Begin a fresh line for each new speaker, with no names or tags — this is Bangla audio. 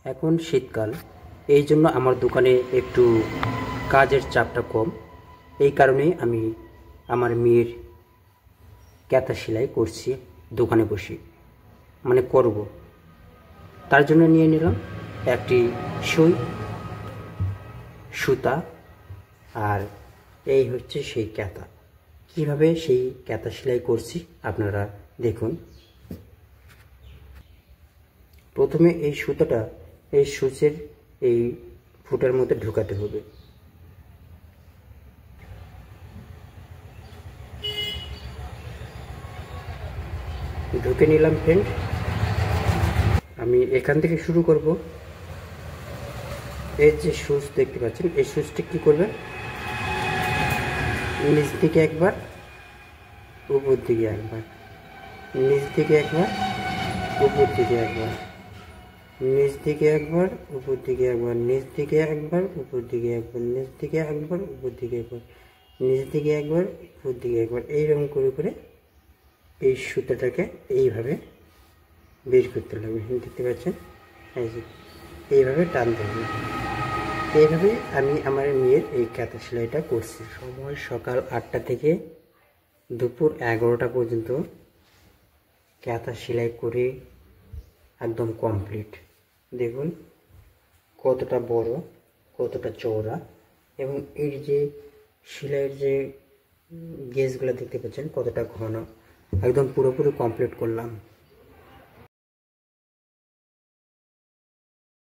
এখন শীতকাল, এই জন্য আমার দোকানে একটু কাজের চাপটা কম। এই কারণেই আমি আমার মেয়ের কাঁথা সেলাই করছি দোকানে বসে, মানে করব। তার জন্য নিয়ে নিলাম একটি সুই, সুতা, আর এই হচ্ছে সেই কাঁথা। কীভাবে সেই কাঁথা সেলাই করছি আপনারা দেখুন। প্রথমে এই সুতাটা এই সূচের এই ফুটার মধ্যে ঢোকাতে হবে। ঢুকে নিলাম ফ্রেন্ড। আমি এখান থেকে শুরু করব। এই যে সুচ দেখতে পাচ্ছেন, এই সুচটি কী করবে, নিচ দিকে একবার, উপর দিকে একবার, নিচ দিকে একবার, উপর দিকে একবার, নিচ দিকে একবার, উপর দিকে একবার, নিচ দিকে একবার, উপর দিকে একবার, নিচ দিকে একবার, উপর দিকে একবার, নিচ দিকে একবার, উপর দিকে একবার, এইরকম করে করে এই সুতাটাকে এইভাবে বের করতে লাগবে। দেখতে পাচ্ছেন, এই যে এইভাবে টানতে হবে। এইভাবে আমি আমার মেয়ের এই কাঁথা সেলাইটা করছি। সময় সকাল 8টা থেকে দুপুর 11টা পর্যন্ত কাঁথা সেলাই করে একদম কমপ্লিট। দেখুন কতটা বড়, কতটা চওড়া, এবং এর যে সেলাইয়ের যে গেজগুলো দেখতে পাচ্ছেন কতটা ঘন। একদম পুরোপুরি কমপ্লিট করলাম।